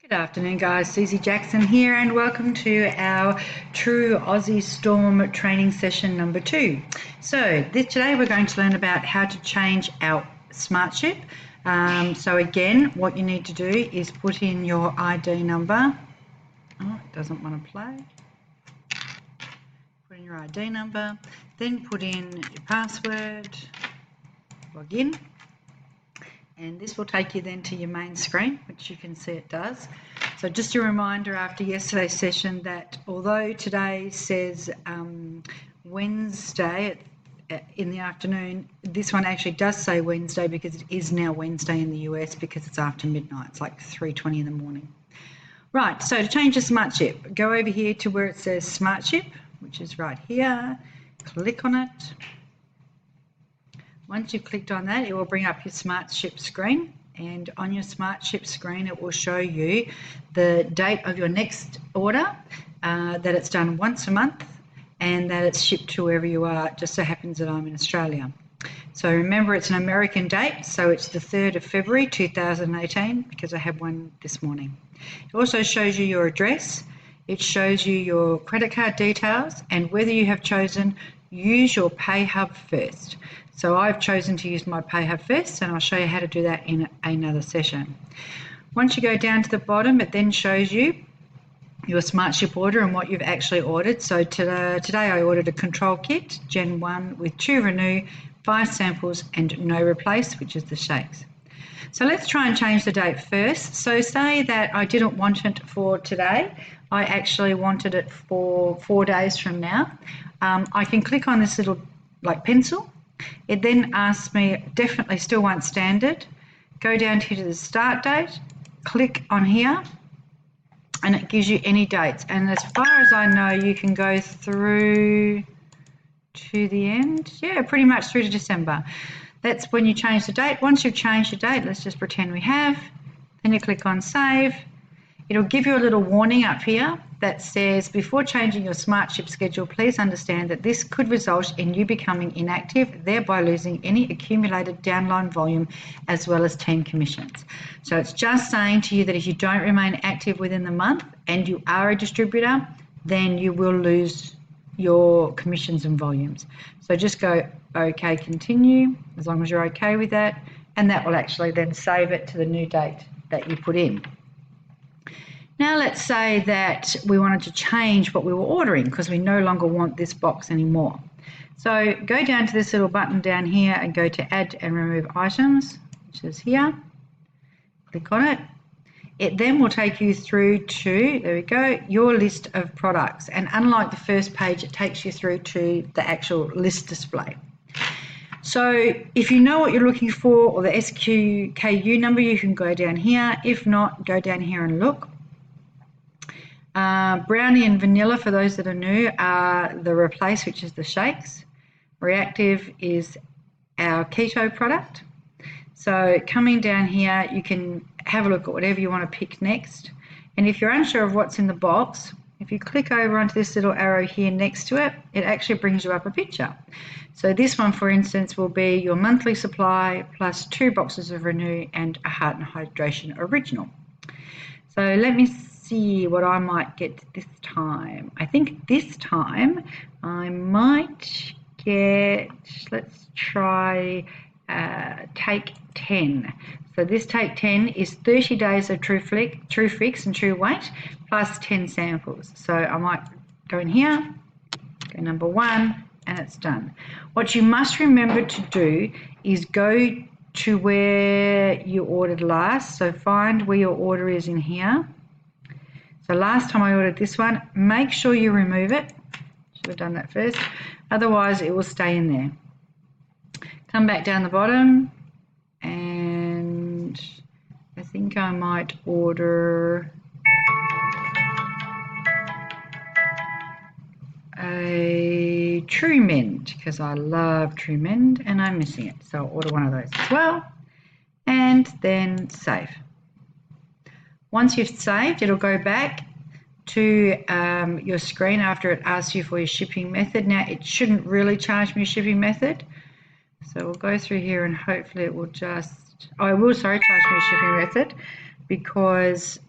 Good afternoon, guys. Susie Jackson here, and welcome to our True Aussiestorm training session number 2. So today we're going to learn about how to change our Smartship. So again, what you need to do is put in your ID number. Oh, it doesn't want to play. Put in your ID number, then put in your password, log in. And this will take you then to your main screen, which you can see it does. So just a reminder after yesterday's session that although today says Wednesday in the afternoon, this one actually does say Wednesday because it is now Wednesday in the US because it's after midnight. It's like 3:20 in the morning. Right, so to change the Smartship, go over here to where it says Smartship, which is right here. Click on it. Once you've clicked on that, it will bring up your Smartship screen, and on your Smartship screen it will show you the date of your next order, that it's done once a month and that it's shipped to wherever you are. It just so happens that I'm in Australia. So remember, it's an American date, so it's the 3rd of February 2018 because I had one this morning. It also shows you your address, it shows you your credit card details and whether you have chosen use your Pay Hub first. So I've chosen to use my Pay Hub first, and I'll show you how to do that in another session. Once you go down to the bottom, it then shows you your Smartship order and what you've actually ordered. So today I ordered a control kit, Gen 1, with 2 Renew, 5 samples and no replace, which is the shakes. So let's try and change the date first. So say that I didn't want it for today. I actually wanted it for 4 days from now. I can click on this little pencil. It then asks me, definitely still want standard. Go down here to the start date, click on here, and it gives you any dates. And as far as I know, you can go through to the end. Yeah, pretty much through to December. That's when you change the date. Once you've changed the date, let's just pretend we have, then you click on save. It'll give you a little warning up here that says, before changing your Smartship schedule, please understand that this could result in you becoming inactive, thereby losing any accumulated downline volume as well as team commissions. So it's just saying to you that if you don't remain active within the month and you are a distributor, then you will lose your commissions and volumes. So just go OK, continue, as long as you're okay with that, and that will actually then save it to the new date that you put in. Now let's say that we wanted to change what we were ordering because we no longer want this box anymore. So go down to this little button down here and go to add and remove items, which is here. Click on it. It then will take you through to, there we go, your list of products. And unlike the first page, it takes you through to the actual list display. So if you know what you're looking for or the SKU number, you can go down here. If not, go down here and look. Brownie and vanilla, for those that are new, are the replace, which is the shakes. Reactive is our keto product. So coming down here, you can have a look at whatever you want to pick next. And if you're unsure of what's in the box, if you click over onto this little arrow here next to it, it actually brings you up a picture. So this one, for instance, will be your monthly supply plus 2 boxes of Renew and a Heart and Hydration Original. So let me see what I might get this time. I think this time I might get, let's try Take 10. So this Take 10 is 30 days of True Fix and True Weight plus 10 samples. So I might go in here, go number 1, and it's done. What you must remember to do is go to where you ordered last. So find where your order is in here. So last time I ordered this one, make sure you remove it. Should have done that first. Otherwise, it will stay in there. Come back down the bottom, and I think I might order a True Mend because I love True Mend and I'm missing it. So I'll order one of those as well, and then save. Once you've saved, it'll go back to your screen after it asks you for your shipping method. Now, it shouldn't really charge me a shipping method. So we'll go through here and hopefully it will just, charge me a shipping method. because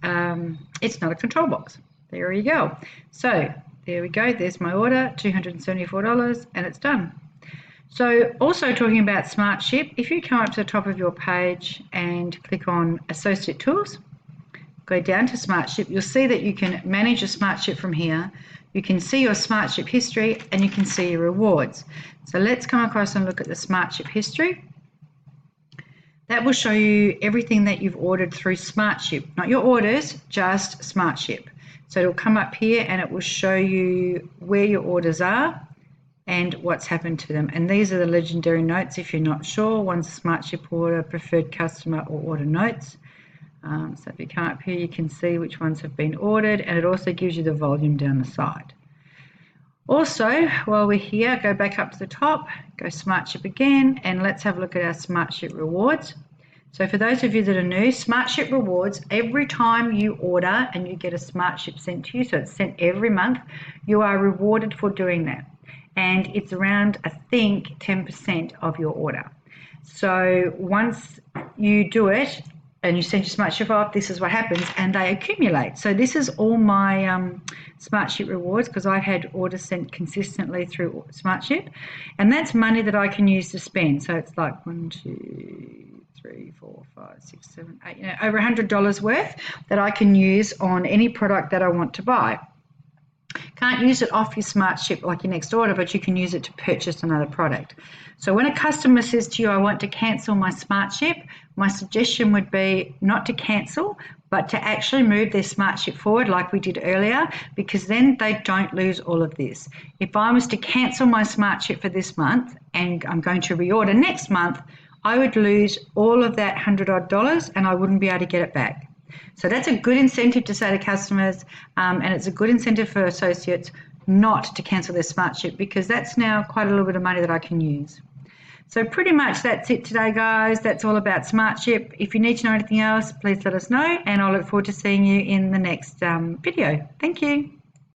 it's not a control box. There you go. So there we go. There's my order, $274, and it's done. So also talking about Smartship, if you come up to the top of your page and click on Associate Tools, go down to Smartship, you'll see that you can manage your Smartship from here. You can see your Smartship history and you can see your rewards. So let's come across and look at the Smartship history. That will show you everything that you've ordered through Smartship, not your orders, just Smartship. So it'll come up here and it will show you where your orders are and what's happened to them. And these are the legendary notes if you're not sure. One's Smartship order, preferred customer, or order notes. So if you come up here, you can see which ones have been ordered, and it also gives you the volume down the side. Also, while we're here, go back up to the top, go Smartship again, and let's have a look at our Smartship rewards. So for those of you that are new, Smartship rewards, every time you order and you get a Smartship sent to you, so it's sent every month, you are rewarded for doing that. And it's around, I think, 10% of your order. So once you do it and you send your Smartship off, this is what happens, and they accumulate. So this is all my Smartship rewards, because I've had orders sent consistently through Smartship, and that's money that I can use to spend. So it's like 1, 2, 3, 4, 5, 6, 7, 8, over $100 worth that I can use on any product that I want to buy. Can't use it off your Smartship like your next order, but you can use it to purchase another product. So when a customer says to you, I want to cancel my Smartship, my suggestion would be not to cancel, but to actually move their Smartship forward like we did earlier, because then they don't lose all of this. If I was to cancel my Smartship for this month and I'm going to reorder next month, I would lose all of that $100 odd and I wouldn't be able to get it back. So that's a good incentive to say to customers, and it's a good incentive for associates not to cancel their Smartship, because that's now quite a little bit of money that I can use. So pretty much that's it today, guys. That's all about Smartship. If you need to know anything else, please let us know, and I look forward to seeing you in the next video. Thank you.